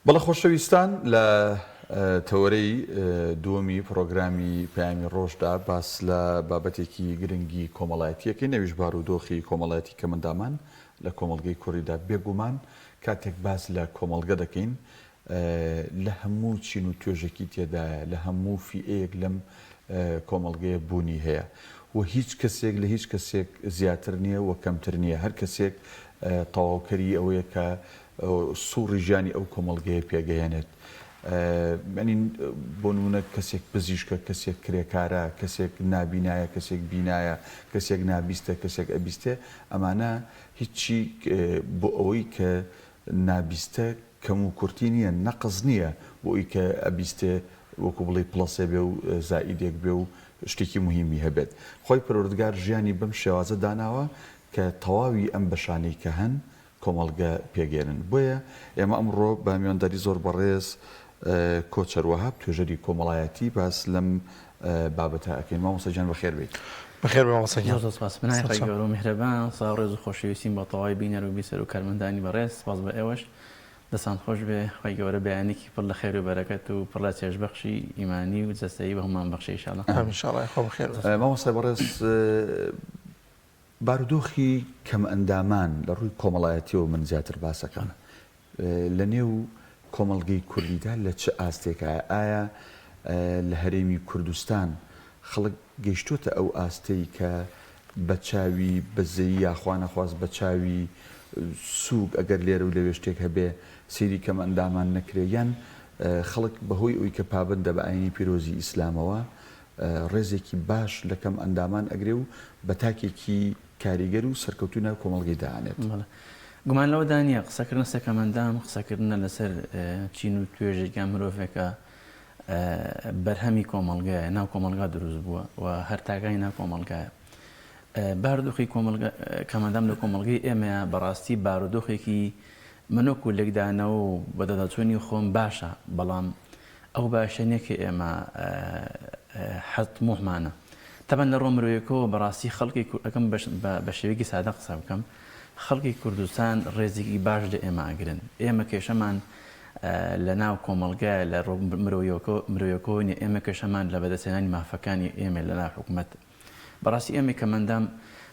بەڵە خۆشەویستان لە تەوەرەی دووەمی پرۆگرامی پەیامی ڕۆژدا باس لە بابەتێکی گرنگی کۆمەڵایەتیەکەی نەویش بارودۆخی کۆمەڵایەتی کە مندامان لە کۆمەڵگەی کوڕیدا بێگومان کاتێک باس لە کۆمەڵگە دەکەین لە هەموو چین و توێژێکی تێدایە لە هەموو فیئەیەک لەم کۆمەڵگەیە بوونی هەیە و هیچ کەسێک لە هیچ کەسێک زیاتر نییە و کەمتر نییە هەر کەسێک تەواوکەری ئەوەیە کە سوڕی ژیانی ئەو کۆمەڵگەیە پێگەیەنێت ئەنین بۆ نمونە کەسێک پزیشکە کەسێک کرێکارە کەسێک نابینایە کەسێک بینایە کەسێک نابیستە کەسێک ئەبیستێ ئەمانە هیچی بۆ ئەوەی کە نابیستە کەم و کورتی نییە نەقز نییە بۆ ئەوی کە ئەبیستێ وەکو بڵێ پڵەسێ بێ و زائیدێک بێ و شتێکی مهمی هەبێت خۆی پەروەردگار ژیانی بەم شێوازە داناوە کە تەواوی ئەم بەشانەی کە هەن کۆمەڵگە پێگەێنن بۆیە ئێمە ئەمڕۆ بە میوانداری زۆر بەڕێز کۆچەروەهاب توێژەری کۆمەڵایەتی باس لەم بابەتە ئەکەین مامۆستا گیان بەخێر بێت بەخێر بێ مامۆستا گیان بنای گەورە و میهرەبان ساڕێز و خۆشەویستیم بە تەواوی بینەر و بیسەر و کارمەندانی بەڕێز سپاس بە ئێوەش دەسان خۆش بێ خی گەورە بەیانێکی پڕ لە خێر و بەرەکەت و پڕ لە چێژبەخشی ئیمانی و جەستەیی بە هەمومان بەخشی ئینشاءالله ئینشاءالله خۆ بەخێر مامۆستا بەڕێز بارودۆخی کەم ئەندامان لە ڕووی کۆمەڵایەتیەوە من زیاتر باسەکەم لە نێو کۆمەڵگەی کوردیدا لە چه ئاستێکە ئایا لە هەرێمی کوردستان خەڵک گەیشتوتە ئەو ئاستەی کە بە چاوی بەزەیی یاخوا نەخواست بە چاوی سووک ئەگەر لێرە و لەوێ شتێک هەبێ سەیری کەم ئەندامان نەکرێ یان خەڵک بەهۆی ئەوی کە پابندە بە ئاینی پیرۆزی ئیسلامەوە ڕێزێکی باش لە کەم ئەندامان ئەگرێ و بە تاکێکی کاریگەر و سەرکەوتوو ناو کۆمەڵگەی داهانێت گومان لەوە دانیە قسەکردن سەکەمەندام قسەکردنە لەسەر چین و توێژێکە مرۆڤێکە بەرهەمی کۆمەڵگایە ناو کۆمەڵگا دروست بووە و هەر تاگای ناو کۆمەڵگایە بارودۆخی کەمەندام لە کۆمەڵگەی ئێمەیە بەڕاستی بارودۆخێکی منۆک و لێکدانەوە و بەدەداچوونی خۆم باشە بەڵام ئەو باشەنێکی ئێمە حەتموحمانە تەبەن لە ڕۆ مرۆیەکەوە بەڕاستی خەڵکی ئەەکەم بە شێوەیەکی سادە قسە بکەم خەڵکی کوردستان ڕێزێکی باش لە ئێمە ئەگرن ئێمە کێشەمان لە ناو کۆمەڵگایە لە ڕۆ مرۆیەکەوە نیە ئێمە کێشەمان لە بەدەستێنانی مافەکانی ئێمە لە ناو حکوومەت بەڕاستی ئێمە کەمەندام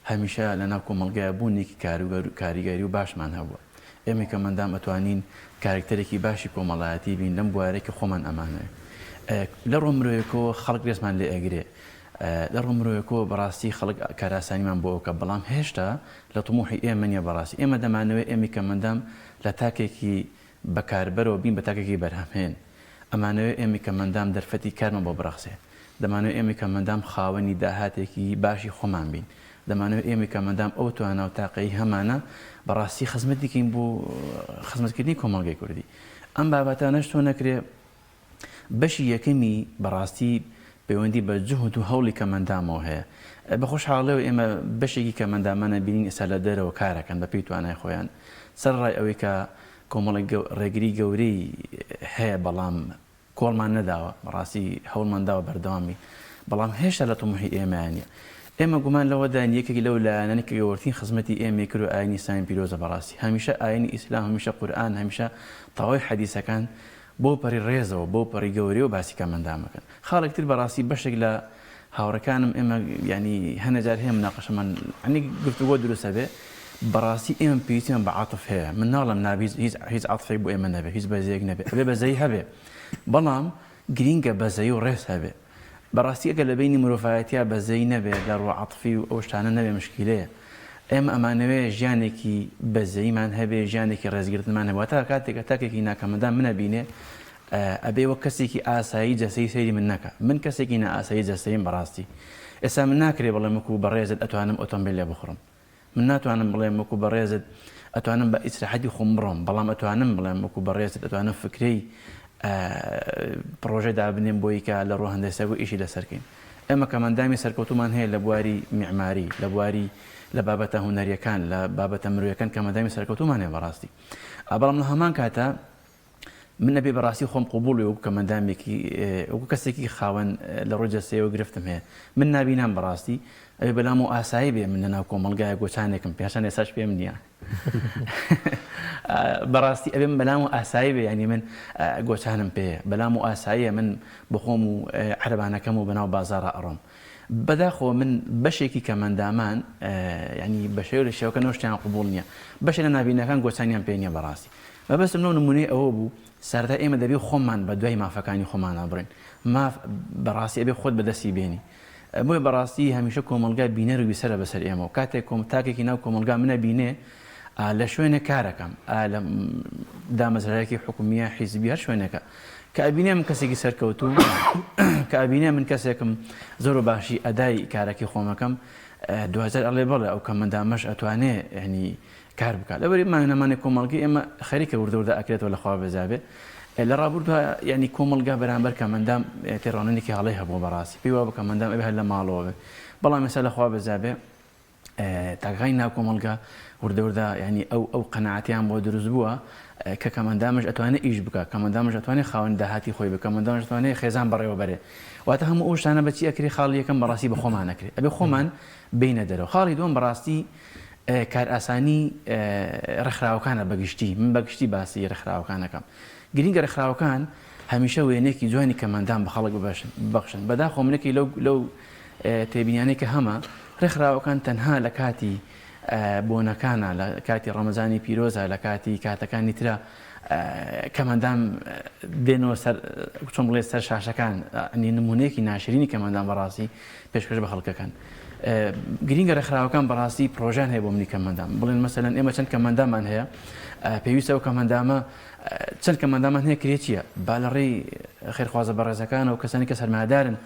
هەمیشە لە ناو کۆمەڵگایە بوونێکی کاریگەری و باشمان هەبووە ئێمە کەمەندام ئەتوانین کارکتەرێکی باشی کۆمەڵایەتی بین لەم بوارێکی خۆمان ئەمانەیە لە ڕۆ مرۆیەکەوە خەڵک ڕێزمان لێ ئەگرێ لە ڕۆ مرۆیەکەوە بەڕاستی خەڵک کاراسانیمان بۆ ئەوکە بەڵام هێشتا لە تموحی ئێمە نیە بەڕاستی ئێمە دەمانەوێت ئێمە کەمەندام لە تاکێکی بەکاربەرەوە بین بە تاکێکی بەرهەمهێن ئەمانەوێت ئێمە کەمەندام دەرفەتی کارمان بۆ بڕەخسێ دەمانەوێت ئێمە کەمەندام خاوەنی داهاتێکی باشی خۆمان بین دەمانەوێت ئێمە کەمەندام ئەو توانە و تاقەی هەمانە بەڕاستی خزمەتێکین بۆ خزمەتکردنی کۆمەڵگەی کوردی ئەم بابەتانەش تۆ نەکرێ بەشی یەکەمی بەڕاستی پەیوەندی بە جوهد و هەوڵی کەمەندامەوە هەیە بەخۆشحاڵەوە ئێمە بەشێکی کەمەندامانە بینین ئێستا لە دەرەوە کارەکەن بە پێی توانای خۆیان سەرڕای ئەوەی کە کۆمەڵی ڕێگری گەورەی هەیە بەڵام کۆڵمان نەداوە بەڕاستی هەوڵمان داوە بەردەوامی بەڵام هێشتا لە تموحی ئێمەیانە ئێمە گومان لەوەدان یەکێکی لەو لایەنانی کە گەورەترین خزمەتی ئێمە کرد و ئاینی ئیسلامی پیرۆزە بەڕاستی هەمیشە ئاینی ئیسلام هەمیشە قورئان هەمیشە تەواوی حەدیسەکان بۆ پەری ڕێزەوە بۆ پەری گەورەی و باسی کەمەندامەکەن خاڵێکتر بەڕاستی بەشێک لە هاوڕەکانم ئێمە ینی هەنەجار هەیە مناقەشەمان عنی گفتوگۆ دروستە بێ بەڕاستی ئێمە پێویستیمان بە عاتف هەیە من ناڵم نابی هیچ عاتفێک بۆ ئێمە نەبێ هیچ بەزەیەک نەبێ ئەبێ بەزەی هەبێ بەڵام گرینگە بەزەی و ڕێز هەبێ بەڕاستی ئەگەر لە بینی مرۆڤایەتیا بەزەی نەبێ لە ڕوو عاتفی و ئەو شتانە نەبێ مشکلەیە ئێمە ئەمانەوێ ژیانێکی بەزەیمان هەبێ ژیانێکی ڕێزگرتنمان هەبێ تا کاتێکە تاکێکی ناکەمەندان منە بینێ ئەبێ وە کەسێکی ئاسایی جەستەی سەیری من نەکە من کەسێکی نائاسایی جەستەیم بەڕاستی ئێستا من ناکرێ بڵێم وەکو بەڕێزت ئەتوانم ئۆتۆمبیل لێ بخڕم من ناتوانم بڵێم وەکو بەڕێزت ئەتوانم بە ئیسراحەتی خۆم بڕۆم بەڵام ئەتوانم بڵێم وەکو بەڕێزت ئەتوانم فکرەی پرۆژە دابنێم بۆی کە لە ڕۆ هەندێسەر و ئیشی لەسەرکەین ئێمە کەمەندامی سەرکەوتومان هەیە لە بواری میعماری لە بواری لە بابەتە هونەریەکان لە بابەتە مرۆیەکان کەمەندامی سەرکەوتومان هەیە بەڕاستی بەڵام لە هەمان کاتە من نەبێ بەڕاستی خۆم قبوڵی وەکو کەمەندامێکی وەکو کەسێکی خاوەن لە ڕۆ جەستەیەوە گرفتم هەیە من نابینام بەڕاستی ئەوێ بەلام و ئاسایی بێ من لە ناو کۆمەڵگایە گۆچانێکم پێشان ێساش پێم نییە بەڕاستی ئەبێم بەلام و ئاسایی بێ ینی من گۆچانم پێ بەلام و ئاساییە من بخۆم و عەربانەکەم و بەناو بازاڕە ئەڕۆم بەداخۆ من بەشێکی کەمەندامان ینی بەشێو لە شێوەکە نەوەشتیان قوبوڵ نییە بەشێ لە نابینەکان گۆچانیان پێ نییە بەڕاستی مەبەستم لەو نمونەی ئەوە بوو سەرەتا ئێمە دەبێ خۆمان بە دوای مافەکانی خۆمان نابڕین ماف بەڕاستی ئەبێ خۆت بەدەستی بێنی بۆیە بەڕاستی هەمیشە کۆمەلگا بینەر و بیسەرە بەسەر ئێمە و کاتێک تاکێکی ناو کۆمەلگا منە بینێ لە شوێنە کارەکەم لە دامەزرایەکی حکومیە حیزبی هەر شوێنەکە کە ئەبینێ من کەسێکی سەرکەوتوو کە ئەبینێ من کەسێکم زۆر باشی ئەدای کارێکی خۆمەکەم دوازار ئەڵێ بەڵێ ئەو کەمەندامەش ئەتوانێ ینی کار بکات لەبەری مانەمانێک کۆمەڵگی ئێمە خەریکە وردەوردە ئەکرێتەوە لەخوا بەزابێ لە ڕابردووە ینی کۆمەلگا بەرامبەر کەمەندام تێڕۆنێکی هەڵەی هەبوو بەڕاستی پێی وابوو کەمەندام ئەبێ هەر لە ماڵەوە بێ بەڵام ئێستا لەخوا بەزابێ تاقای ناو کۆمەلگا وردەوردە ینی ئەو قەناعەتیان بۆ دروست بووە کە کەمەندامش ئەتوانێت ئیش بکە کەمەندامش ئەتوانێت خاوەن داهاتی خۆی بکە کەمەندامش ئەتوانێت خێزان بەڕێوە بەرێ واتە هەموو ئەو شتانە بەچی ئەکری خاڵی یەکەم بەڕاستی بە خۆمان نەکرێت ئەبێ خۆمان بینە دەرەوە خاڵی دووەم بەڕاستی کار ئاسانی ڕێکخراوەکانە بەگشتی من بەگشتی باسی ڕێکخراوەکانەکەم گرنگە ڕێکخراوەکان هەمیشە وێنێکی جوانی کەمەندان بە خەڵک ببەخشن بەداخۆ منێکی لەو تێبینیانەی کە هەمە ڕێکخراوەکان تەنها لە کاتی بۆنەکانە لە کاتی ڕەمەزانی پیرۆزە لە کاتی کاتەکانی ترە کەمەندان دێنەوە سەر چۆن بڵێ سەر شاشەکان نمونەیەکی ناشرینی کەمەندان بەڕاستی پێشکەش بە خەڵکەکەن گرنگە ڕێکخراوەکان بەڕاستی پرۆژان هەیە بۆ منی کەمەندان بڵێن مەسەلەن ئێمە چەند کەمەندامان هەیە پێویستە ئەو کەمەندامە چەند کەمەندامان هەیە کرێتیە با لە ڕێی خێرخوازە بەڕێزەکان و کەسانی کە سەرمایهدارن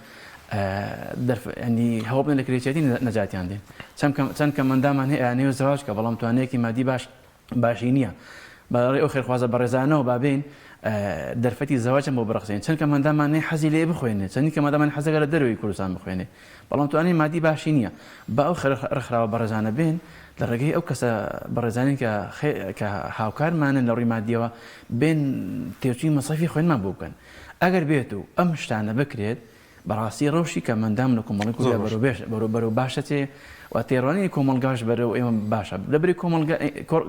ینی هەوڵ بن لە کرێچێتی نەجاتیان دێن چەند کەمەندامان هەیە نێو زەواج کە بەڵام توانەیەکی مادی باشی نییە بەڕێ ئەو خێرخوازە بەڕێزانەوە بابین دەرفەتی زەواجم بۆ بڕخسێن چەند کەمەندامان هەیە حەزی لێ بخوێنێت چەندی کەمەندامان حەزەکە لە دەروی کوردستان بخوێنێ بەڵام توانای مادی باشی نییە با ئەو ڕێکخراوە بەڕێزانە بێن لە ڕێگەی ئەو کەسە بەڕێزانی کە هاوکارمانن لە ڕووی مادیەوە بێن تێچووی مەسەفی خوێنمان بۆ بکەن ئەگەر بێت و ئەم شتانە بکرێت بەڕاستی ڕۆژی کەمەندام لە کۆمەڵی کوردیا بەرەو باشە چێ و تێڕوانی کۆمەلگاش بەرەو ئێمە باشە لەبەری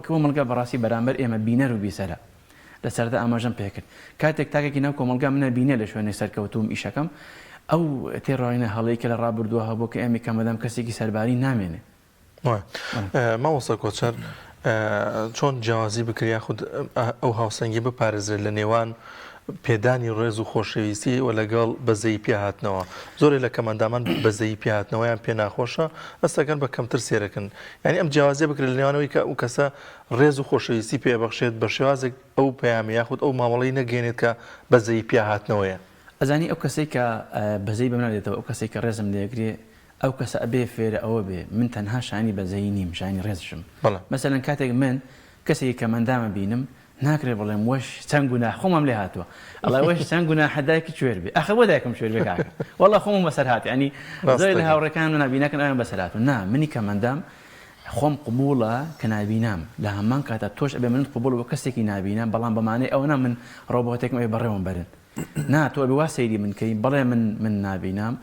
کۆمەلگا بەڕاستی بەرامبەر ئێمە بینەر و بیسەرە لە سەردا ئاماژەم پێکرد کاتێک تاکێکی ناو کۆمەلگا منە بینێ لە شوێنی سەرکەوتوم ئیشەکەم ئەو تێڕوانە هەڵەی کە لە ڕابردووە هەبوو کە ئێمە کەمەدام کەسێکی سەرباری نامێنێ مامۆستا کۆچەر چۆن جیاوازی بکریا خود ئەو هاوسەنگی بپارێزرێت لە نێوان پێدانی ڕێز و خۆشەویستی و لەگەڵ بەزەی پێهاتنەوە زۆری لە کەمەندامان بەزەی پێهاتنەوەیان پێ ناخۆشە ئەستەکەن بە کەمتر سێرەکەن ینی ئەم جیاوازیە بکرێت لە نێوانەوەی کە ئەو کەسە ڕێز و خۆشەویستی پێبەخشێت بە شێوازێک ئەو پەیامی یاخود ئەو مامەڵەی نەگەێنێت کە بەزەی پێهاتنەوەیە ئەزانی ئەو کەسێک کە بەزەی بەمنادێتەوە ئەو کەسێک کە ڕێزم لێگرێ ئەو کەسە ئەبێ فێرە ئەوە بێ من تەنها شانی بەزەی نیم شانی ڕێزشم مەسەلەن کاتێک من کەسێکی کەمەندامە بینم ناکرێ بڵێم وەش چەند گونا خۆمم لێ هاتووە ئەڵێ وەش چەند گونا حەدایکی کوێر بێ ئەخە بۆ دایکم کوێر بێ کاکە وەڵڵا خۆمم بەسەر هات ینی زۆر لە هاوڕێکان و نابینەکەن ئەویان بەسەر هاتوون نا منی کەمەندام خۆم قبوڵە کە نابینام لە هەمان کاتە تۆش ئەبێ من قبوڵ بۆ کەسێکی نابینام بەڵام بەمانەی ئەوە من ڕۆبۆتێکم ئەوێ بەڕێوەم بەرن نا تۆ ئەبێ وا سەیری من کەی بەڵێ من نابینام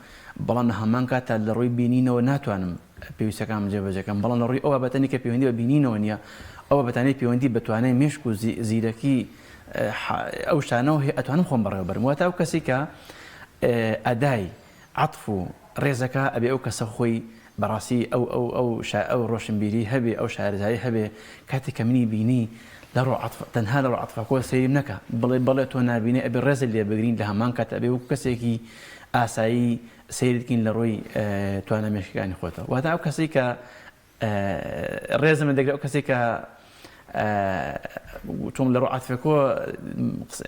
بەڵام لە هەمان کاتە لە ڕووی بینینەوە ناتوانم پێویستەکانم جێبەجێکەم بەڵام لە ڕووی ئەوە بەتەنی کە پەیوەندی بە بینینەوە نییە ئەوە بەتانەی پەیوەندی بەتوانای مێشک و زیرەکی ئەو شتانەوە هەیە ئەتوانم خۆم بەڕێوە بەرم واتە ئەو کەسی کە ئەدای عەتف و ڕێزەکە ئەبێ ئەو کەسە خۆی بەڕاستی ئەو ڕۆشنبیری هەبێ ئەو شارەزایی هەبێ کاتێک کە منی بینی تەنها لە ڕۆ عەتفەکۆ سەیرم نەکە بڵێ تۆ نابینێ ئەبێ ڕێزت لێ بگرین لە هەمان کات ئەبێ وەکو کەسێکی ئاسایی سەیرتکەین لە ڕۆی توانە مێشکەکانی خۆتەوە واتە ئەو کەسی کە ڕێزمە دەگرێت ئەو کەسێک کە چۆن لە ڕۆ عەتفەکۆ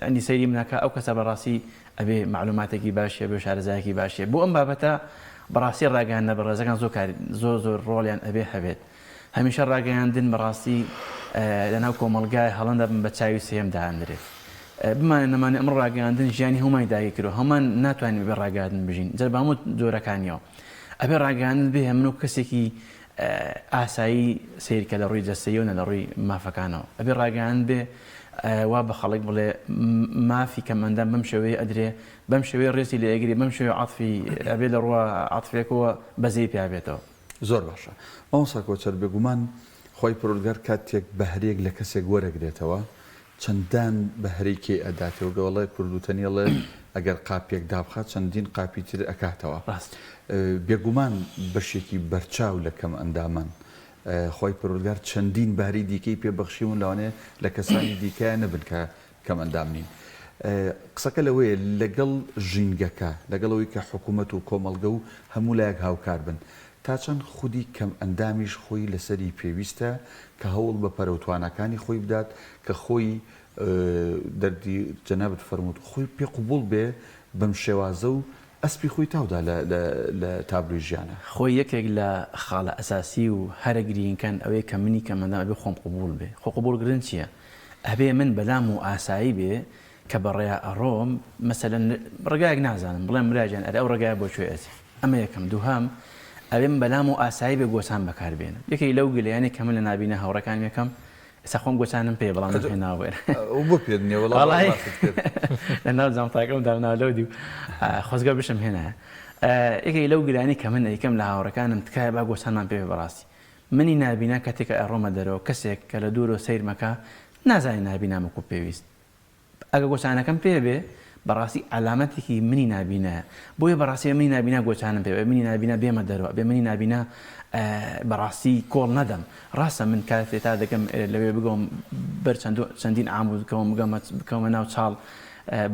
ئەنی سەیری مناکە ئەو کەسە بەڕاستی ئەبێ معلوماتێکی باشیە بێ شارەزایەکی باشیە بۆ ئەم بابەتە بەڕاستی ڕاگەیاندنە بە ڕێزەکان زۆر ڕۆڵیان ئەبێ هەبێت هەمیشە ڕاگەیاندن بەڕاستی لەناو کۆمەلگای هەڵەندا بن بە چاوی سێم داهاندرێت بمانە نەمانێ ئەمە ڕاگەیاندن ژیانی هەمووی داگیر کرد و هەمان ناتوانین بێ ڕاگەیاندن بژین جەرب هەموو جۆرەکانیەوە ئەبێ ڕاگەیاندن بێ هەموو کەسێکی ئاسایی سیرکە لە ڕووی جەستەیی و نە لە ڕووی مافەکانەوە ئەبێ ڕاگەیاند بێ وا بە خەڵک بڵێ مافی کەمەندان بەم شێوەیە ئەدرێ بەم شێوەیە ڕێزی لێ ئەگری بەم شێوەیە عەتفی ئەبێ لە ڕووە عەتفێکەوە بەزەی پێ بێتەوە زۆر باشە مامۆستا کۆچەر بێگومان خۆی پرۆلگەر کاتێک بەهرێک لە کەسێک وەرەگرێتەوە چەندان بەهرەی کێ ئەداتەوە گەوەڵی کوردوتەنیڵێ ئەگەر قاپێک دابخات چەندین قاپی تر ئەکاتەوە بێگومان بەشێکی بەرچاو لە کەم ئەندامان خۆی پرۆلگار چەندین بەهری دیکەی پێبەخشیون لەوانێ لە کەسانی دیکە نەبن کە کەم ئەندام نین قسەکە لەوەیە لەگەڵ ژینگەکە لەگەڵەوەی کە حکوومەت و کۆمەڵگە و هەموو لایەک هاوکار بن تا چەند خودی کەم ئەندامیش خۆی لەسەری پێویستە کە هەوڵ بە پەرەوتوانەکانی خۆی بدات کە خۆی دەردی جەنابەت فەرمووت خۆی پێ قوبوڵ بێ بەم شێوازە و ئەسپی خۆی تاودا لە تابلوی ژیانە خۆی یەکێک لە خاڵە ئەساسی و هەرە گرینکەن ئەوەیە کە منی کە مەندام ئەبێ خۆم قوبوڵ بێ خۆ قوبوڵگرن چییە؟ ئەبێ من بەلام و ئاسایی بێ کە بەڕێیا ئەڕۆم مەسەلەن ڕێگایەک نازانم بڵێم مراجان ئەرە ئەو ڕێگایە بۆ کوێ ئەچێ ئەمە یەکەم دووهام ئەبێم بەلام و ئاسایی بێ گۆچان بەکاربێنم یەکێک لەو گلەیانێک کە من لە نابینە هاوڕەکان یەکەم ئێستا خۆم گۆچانم پێ بەڵام ناوێر بۆ پێدنێ وەڵام لە ناو جامتاکەم داوناولەو دی و خۆزگە بشم هێنایە یەکێک لەو گلانی کە من ئەیکەم لە هاوڕەکانم تکایە با گۆچانمان پێ بەڕاستی منی نابینا کاتێک ئەڕۆمە دەرەوە کەسێک کە لە دوورۆ سەیر مەکە نازانی نابینامەکو پێویست ئەگە گۆچانەکەم پێ بێ بەڕاستی علامەتێکی منی نابینایە بۆیە بەڕاستی منی نابینا گۆچانم پێ منی نابینا بێمە دەرەوە بێ منی نابینا بەڕاستی کۆڵ نەدەم ڕاستە من کاتێک تا دەکەم لەوێ بگەم بەر چەندین ئامۆ بکەوم بکەمە ناو چاڵ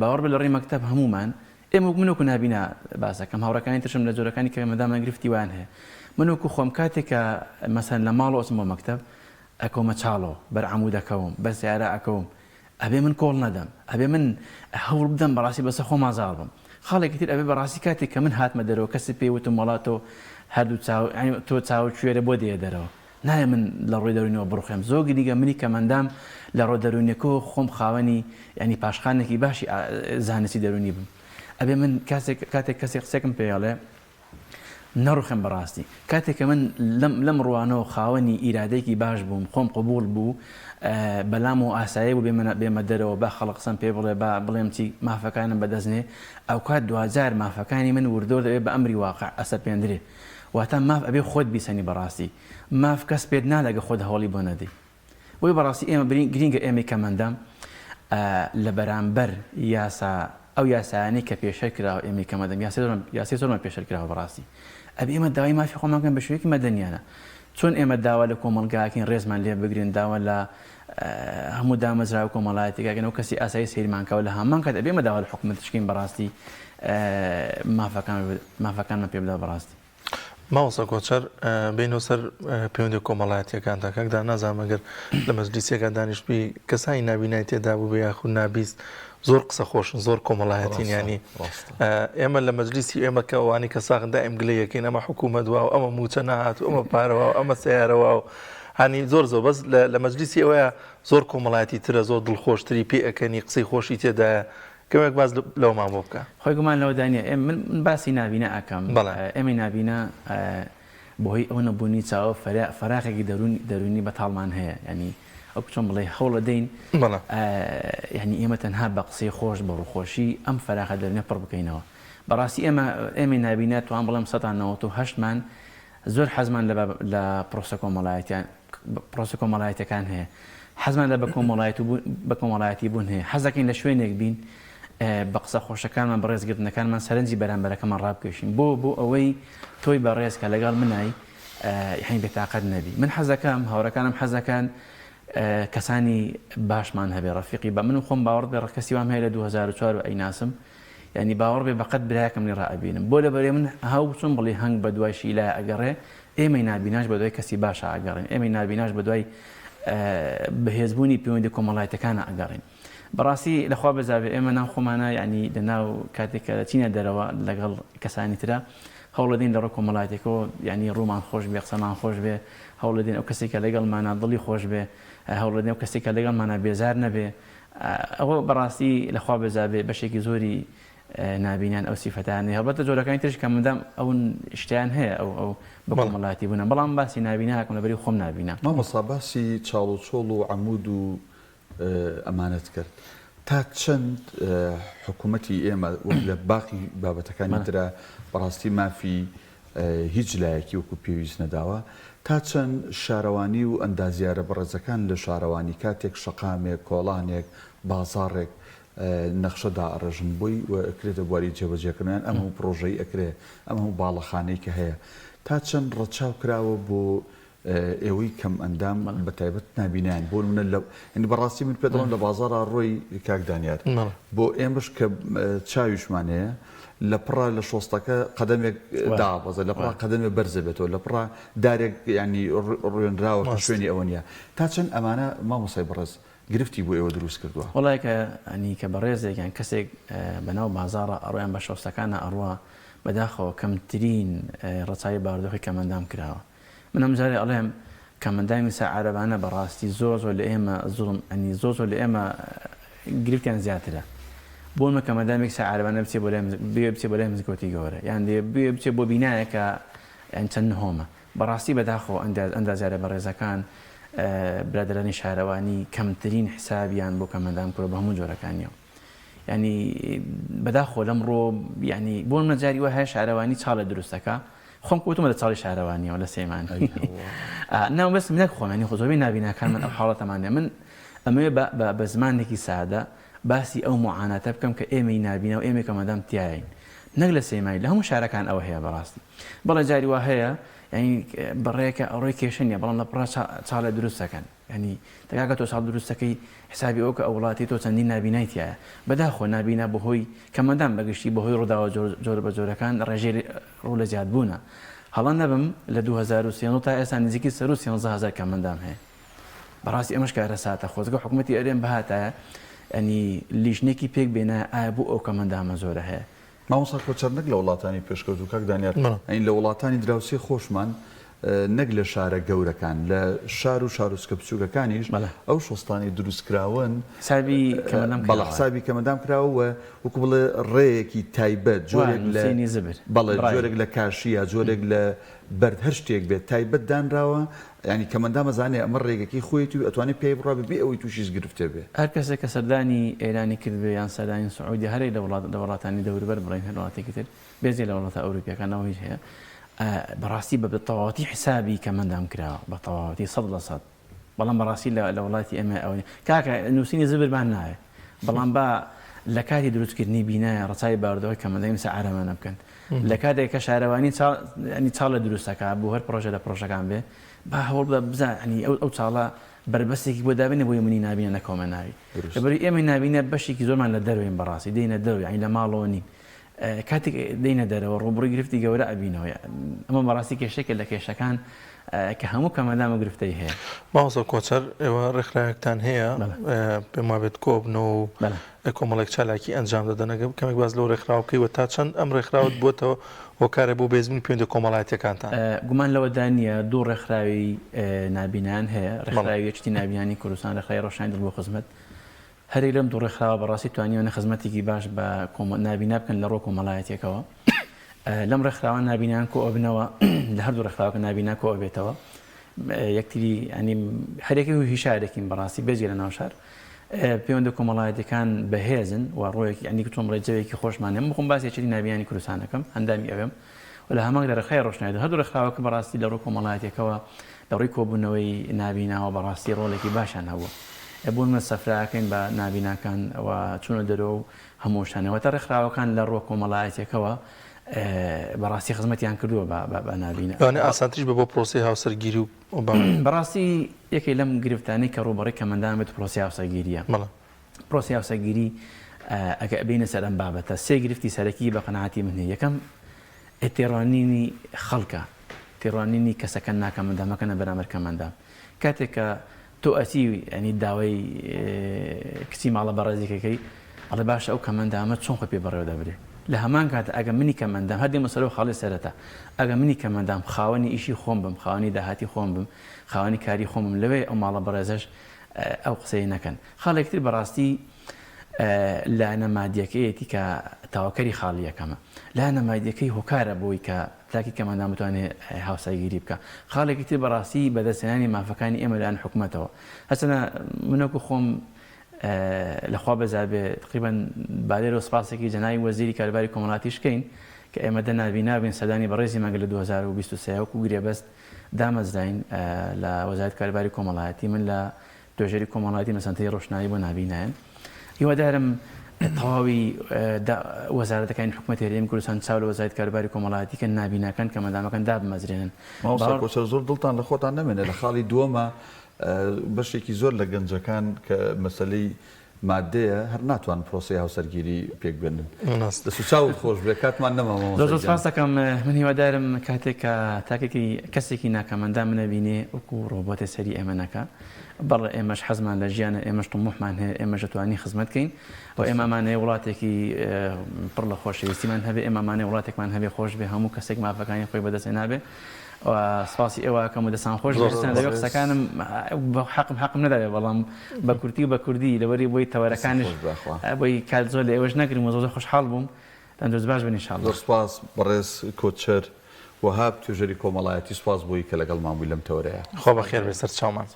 باوەڕ بە لە ڕێی مەکتەب هەمومان ئێمە منوەکو نابینا باسەکەم هاوڕەکانی ترشم لە جۆرەکانی کە مەدامە گرفتی وان هەیە منوەکو خۆم کاتێک کە مەسەن لە ماڵ ئۆچم بۆ مەکتەب ئەکەومە چاڵۆ بەر عەموو دەکەوم بەر سیارە ئەکەوم ئەبێ من کۆڵ نەدەم ئەبێ من هەوڵ بدەم بەڕاستی بەسە خۆم ئازار بم خاڵێکی تر ئەبێ بەڕاستی کاتێک کە من هاتمە دەرەوە کەسی پێیوتم وڵاتۆ هەردوو تۆ چاو کوێرە بۆ دێ دەرەوە نایە من لە ڕۆی دەرونیەوە بڕخێم زۆر دیگە منی کە مەندام لە ڕۆ دەرونیەکەەوە خۆم خاوەنی ینی پاشخانێکی باشی زانستی دەرونی بم ئەبێ من کاتێک کەسێک قسێکم پێڵێ نەڕوخێم بەڕاستی کاتێک کە من لەم ڕوانەوە خاوەنی ئیرادێکی باش بووم خۆم قبول بوو بەلام و ئاسایی بوو بێمە دەرەوە با خەڵق قسەم پێ بڵێ با بڵێم چی مافەکانم بەدەستنێ ئەو کات دوجار مافەکانی من وردۆ دەبێت بە ئەمری واقع ئەسەر پێندرێ واتە ماف ئەبێ خۆت بیسەنی بەڕاستی ماف کەس پێت نالەگە خۆت هەوڵی بۆ نەدەی بۆی بەڕاستی ئێمە گرینگە ئێمەی کە مەندام لە بەرامبەر یاسا ئەو یاسایانەی کە پێشەر کراوە ئێمەی کە مەدەم یاسی زۆرمان پێشەر کراوە بەڕاستی ئەبێ ئێمە داوای مافی خۆمانکەن بە شوەیەکی مەدەنیانە چۆن ئێمە داوا لە کۆمەلگاکەین ڕێزمان لێ بگرین داوا لە هەموو دامەزراوە کۆمەڵایەتێکەکەن و کەسی ئاسایی سەیرمانکەوە لە هەمان کات ئەبێ ئێمە داوا لە حکومەت تشکین بەڕاستی مافەکانمان پێ بدا بەڕاستی ماوەسە کۆچەر بینەوە سەر پەیوەندی کۆمەڵایەتیەکاندا کەکدا نازانمەگەر لە مەجلیسیەکە دانیشتووی کەسانی نابینای تێدا بوو بە یاخود نابیست زۆر قسە خۆشن زۆر کۆمەڵایەتین ینی ئێمە لە مەجلیسی ئێمە کەوانی کە ساغدا ئەم گلەیەکەین ئەمە حکوومەت وە و ئەمە موچە نهات و ئەمە پارەوە و ئەمە سیارەوە و هەنی زۆر بەس لە مەجلیسی ئەوەیە زۆر کۆمەڵایەتی ترە زۆر دڵخۆشتری پێ ئەەکەنی قسەی خۆشی تێدایە کەمێک باز لەومان بۆ بکە خۆی گومان لەوە دانیە من باسی نابینە ئەکەم ئەمەی نابینە بۆهی ئەو نەبوونی چاوە فەراغێکی دەرونی بەتاڵمان هەیە ینی ئەو چۆن بڵێ هەوڵە دەین ینی ئێمە تەنها بە قسەی خۆش بە ڕووخۆشی ئەم فەراغە دەرونە پڕ بکەینەوە بەڕاستی ئێمە نابینە توان بڵێم 1970مان زۆر حەزمان لە پرۆسە کۆمەڵایەتەکان هەیە حەزمان لە بە کۆمەڵایەتی بوون هەیە حەزەکەین لە شوێنێک بین بە قسە خۆشەکانمان بەڕێزگرتنەکانمان سەرنجی بەرامبەرەکەمان ڕابکەشین بۆ ئەوەی تۆی بەڕێز کە لەگەڵ منای هەین بێتاقەت نەبی من حەزەکەم هاوڕەکانم حەزەکان کەسانی باشمان هەبێ ڕەفیقی بە من خۆم باوەڕ بێ ڕەکەسی وام هەیە لە 2004 ئەیناسم ینی باوەڕ بێ بەقەت برایەکەم لێ ڕائبینم بۆ لەبەرێ من هەوڵ چۆن بڵێ هەنگ بە دوای شیلای ئەگەڕێ ئێمەی نابیناش بە دوای کەسی باشە ئەگەڕین ئێمەی نابیناش بە دوای بەهێزبوونی پەیوەندی کۆمەڵایەتەکانە ئەگەڕین بەڕاستی لەخوا بەزاوێ ئێمە ناو خۆمانە ینی لەناو کاتێک کە چینە دەرەوە لەگەڵ کەسانی ترە هەوڵ دەدەین لە ڕۆ کۆمەڵایەتێکەوە ینی ڕوومان خۆش بێ قسەمان خۆش بێ هەوڵ دەدەین ئەو کەسێکە لەگەڵمانە دڵی خۆش بێ هەوڵ دەدەین ئەو کەسێکە لەگەڵمانە بێزار نەبێ ئەوە بەڕاستی لەخوا بەزاوێ بەشێکی زۆری نابینان ئەو سیفەتانێ هەڵبەتە جۆرەکانی ترش کە مەدام ئەوون شتیان هەیە ئەو بە کۆمەڵایەتی بوونە بەڵام باسی نابیناکەم لەبەری خۆم نابینە مامۆستا باسی چاڵ و چۆڵ و عەمود و ئەمانەت کرد تا چەند حکوومەتی ئێمە لە باقی بابەتەکانی ترە بەڕاستی مافی هیچ لایەکی وەکو پێویست نەداوە تا چەند شارەوانی و ئەندازیارە بەڕێزەکان لە شارەوانی کاتێک شەقامێک کۆڵانێک بازاڕێک نەخشەدا ئەڕژن بووی و ئەکرێتە بواری جێبەجێکردن ئەم هەموو پرۆژەی ئەکرێ ئەم هەموو باڵەخانەی کە هەیە تا چەند ڕەچاو کراوە بۆ ئێوەی کەم ئەندام بە تایبەت نابینیان بۆ منە لە بەڕاستی من پێدەڵم لە بازارە ڕۆی کاکدانیار بۆ ئێمەش کە چاویشمان هەیە لە پڕە لە شۆستەکە قەدەمێک دابەزە لە پڕ قەدەمێ بەرزە بێتەوە لە پڕ دارێک ینی ڕوێنراوە شوێنی ئەوە نیە تا چەند ئەمانە مامۆسای بەڕێز گرفتی بۆ ئێوە دروست کردووە وڵای کە ئەنی کە بەڕێزێکیان کەسێک بەناو بازارە ئەڕۆیان بە شۆستەکانە ئەڕوە بەداخەوە کەمترین ڕەچاوی بارودۆخی کەمەندام کراوە من ئەم جارێ ئەڵێم کەمەندامی سەعارەبانە بەڕاستی زۆر لە ئێمە زوڵم ئەنی زۆر لە ئێمە گرفتیان زیاترە بۆ مە کەمەندامێک سەعارەبانە بچێ بۆ لای مزگەوتی گەورە یان بچێ بۆ بینایەکە یان چەند هۆمە بەڕاستی بەداخەوە ئەندازیارە بەڕێزەکان برادرانی شارەوانی کەمترین حسابیان بۆ کەمەندام کرۆ بە هەموو جۆرەکانیەوە ینی بەداخۆ لەمڕۆ ینی بۆ مەجاری وە هەیە شارەوانی چاڵە دروستەکە خۆم کۆتمە لە چاڵی شارەوانیەوە لە سێمان ناو بەس منەک خۆمانی خۆزۆبی نابیناکان من ئەو حاڵەتەمانێ من ئەمەوێ بە زمانێکی سادە باسی ئەو معاناتە بکەم کە ئێمەی نابینە و ئێمە کەمەندام تایین نەک لە سێمای لە هەموو شارەکان ئەوە هەیە بەڕاستی بەڵێ جاری وا هەیە ینی بەڕێیەکە ئەوڕۆی کێشەنیە بەڵام لە پڕ چاڵە دروستەکەن ینی دەگاکە تۆ چاڵ دروستەکەی حسابی ئەو کە ئەو وڵاتی تۆ چەندین نابینایتیایە بەداخۆ نابینە بەهۆی کەمەندام بەگشتی بەهۆی ڕووداوە جۆر بە جۆرەکان ڕێژەی ڕوو لە زیاد بوونە هەڵا نەبم لە 2013 تا ئێستا نزیکی 113,000 کەمەندام هەیە بەڕاستی ئەمەش کارە ساتە خۆزگە حکوومەتی ئەرێن بەهاتایە ئەنی لیژنێکی پێک بێنە ئایا بوو ئەو کەمەندامە زۆرە هەیە مامۆستا کۆچەر نەک لە وڵاتانی پێشکەوتوو کاکدانیار ئەین لە وڵاتانی دراوسی خۆشمان نەک لە شارە گەورەکان لە شار و شارۆچکە بچووکەکانیش ئەو شۆستانی دروستکراون بەڵە حسابی کەمەندام کراوە وەکو بڵێ ڕێیەکی تایبەت جۆرێک جۆرێک لە کاشیە جۆرێک لە بەرد هەر شتێک بێت تایبەت دانراوە ینی کەمەندام مەزانێ ئەمە ڕێگەکەی خۆیەتی و ئەتوانێت پێی بڕا بێ ئەوەی تووشیش گرفتێ بێ هەر کەسێک کە سەردانی ئێرانی کردبێ یان سەردانی سعودی هەرێ لە وڵاتانی دەوروبەر بڕین هەر وڵاتێکی تر بێزێ لە وڵاتە ئەوروپیەکانەوە هیچ هەیە بەڕاستی بە تەواوەتی حسابی کەمەندام کراوە بە تەواوەتی 100% بەڵام بەڕاستی لە وڵاتی ئێمە ئەوە کاکە نووسینی زبرمان ناوێت بەڵام با لە کاتی دروستکردنی بینایە ڕەچاوی بارودۆخی کەمەندامی سەعارەمانە بکەن لە کاتێک کە شارەوانی چاڵە دروستەکە بۆ هەر پرۆژە لە پرۆژەکان بێ با هەوڵ بدە بزانانی ئەو چاڵە بربەستێکی بۆ دابێنێ بۆ منی نابینە نەکۆمە ناوی لەبەری ئێمە نابینە بەشێکی زۆرمان لە دەروین بەڕاستی دێنە دەروی یعنی لە ماڵەوە نین کاتێک دێنە دەرەوە ڕوبڕووی گرفتی گەورە ئەبینەوە ئەمە بەڕاستی کێشێکە لە کێشەکان کە هەموو کەمەندامە گرفتەی هەیە ماوەسە کۆچەر ئێوە ڕێکخراوێکتان هەیە پێم وابێت کۆبنەوە و کۆمەڵێک چالاکی ئەنجام دەدەنەگە کەمێک باز لەو ڕێکخراوە بکەیوە تا چەند ئەم ڕێکخراوت بۆتەوە هۆکارە بۆ بێزبوونی پەیوەندی کۆمەڵایەتیەکانتان گومان لەوەدا نییە دوو ڕێکخراوی نابینان هەیە ڕێکخراوی یەکتی نابینانی کوردستان ڕێکخراوی ڕۆشناندن بۆ خزمەت هەرێک لەم دوو ڕێکخراوە بەڕاستی توانیوە خزمەتێکی باش بە نابینا بکەن لە ڕۆ کۆمەڵایەتیەکەوە لەم ڕێکخراوە نابینان کۆ ئەبنەوە لە هەردوو ڕێکخراوەکە نابینا کۆ ئەبێتەوە یەکتری ئەنی هەرێکی و هیشارێکین بەڕاستی بێزی لە ناوشار پەیوەندی کۆمەڵایەتیەکان بەهێزن و ڕۆیەکی ئەنی تۆم ڕێجەوێکی خۆشمانێ بخۆم باسی یەکێتی نابینانی کوردستانەکەم هەندامی ئەوێم و لە هەمانگ لە ڕێخای ڕۆشنایدا هەردوو ڕێکخراوەکە بەڕاستی لە ڕۆ کۆمەڵایەتیەکەوە لە ڕووی کۆبوونەوەی نابیناوە بەڕاستی ڕۆڵێکی باشیان هەبووە بوون سەفراکەین بە نابیناکان و چوونە دەرەوە هەمووشانەوە تا ڕێکخراوەکان لە ڕۆ کۆمەڵایەتیەکەوە بەڕاستی خزمەتیان کردووە بە نابینە ئاسانتریش بە بۆ پرۆسی هاوسەرگیری و بەڕاستی یەکێک لەم گرفتانەی کە ڕووبەڕی کەمەندان بێت پرۆسی هاوسەرگیریە پرۆسی هاوسەرگیری ئەگە بینە سەر ئەم بابەتە سێ گرفتی سەرەکی بە قەناعەتی من هەیە یەکەم تێڕوانینی خەڵکە تێڕوانینی کەسەکە ناکەمەندامەکەنە بەرامبەر کەمەندام کاتێک کە تۆ ئەسی ینی داوای کچی ماڵە بەڕێزیەکەی ئەڵێ باشە ئەو کەمەندامە چۆن خۆ پێ بەڕێوە دەبرێت لە هەمان کات ئەگە منی کەمەندام هەردێ مەسەلە و خاڵی سەرەتا ئەگە منی کەمەندام خاوەنی ئیشی خۆم بم خاوەنی داهاتی خۆم بم خاوەنی کاری خۆم بم لەوێ ئەو ماڵە بەڕێزەش ئەو قسەی نەکەن خاڵێکتر بەڕاستی لە نەمادیەکەیەتی کە تاواکەری خاڵی یەکەمە لا نەمادیەکەی هۆکارە بۆی کە تاکی کەمەندام بتوانێت هاوسایگیری بکە خاڵێکی تر بەڕاستی بەدەستێنانی مافەکانی ئێمە لەلایەن حکوومەتەوە هەچەنە منەکو خۆم لەخوا بەزار بێ تقریبا بالێرە و سپاسێکی جەناوی وەزیری کارەباری کۆمەڵاتیشکەین کە ئێمە دەنابین سەردانی بەڕێزی مانگە لە 2023 وەکو گرێبەست دامەزراین لە وەزارەتی کاروباری کۆمەڵایەتی من لە توێژەری کۆمەڵایەتی مەسەنتەی ڕۆشنایی بۆ نابینایەن هیوادارم تەواوی وەزارەتەکانی حکوومەتی هەرێمی کوردستان چاو لە وەزارەتی کاروباری کۆمەڵایەتی کە نابینەکان کە مەدامەکان دابمەزرێنن ماوەستا کۆچەر زۆر دڵتان لە خۆتان نەمێنێ لە خاڵی دووەمە بەشێکی زۆر لە گەنجەکان کە مەسەلەی مادەیە هەر ناتوان پرۆسی هاوسەرگیری پێک بێنن دەسوچاوت خۆش بێ کاتمان نەما زۆر سپاس دەکەم من هیوادارم کاتێک کە تاکێکی کەسێکی ناکەمەندا منەبینێ وەکو ڕۆبۆتە سەری ئێمە نەکە بەڵێ ئێمەش حەزمان لە ژیانە ئێمەش طموحمان هەیە ئێمەش دەتوانین خزمەتکەین و ئێمەمانەیە وڵاتێکی پڕ لە خۆشەویستیمان هەبێ ئێمەمانەیە وڵاتێکمان هەبێ خۆش بێ هەموو کەسێک مافەکانی خۆی بەدەست نابێ سپاسی ئێوەکەم و دەسان خۆش لەوێ قسەکانم حەقم نەداوێ بەڵام بە کورتی و بە کوردی لەوەری بۆی تەوەرەکانش بۆی کات زۆر لە ئێوەش نەگرم و زۆر خۆشحاڵ بووم دەست باش بن ئینشاءالله. زۆر سپاس بەڕێز کۆچەر وەهاب توێژەری کۆمەڵایەتی سپاس بۆی کە لەگەڵمان بووی لەم تەورەیە. خۆ بەخێر بێ سەر چاومان.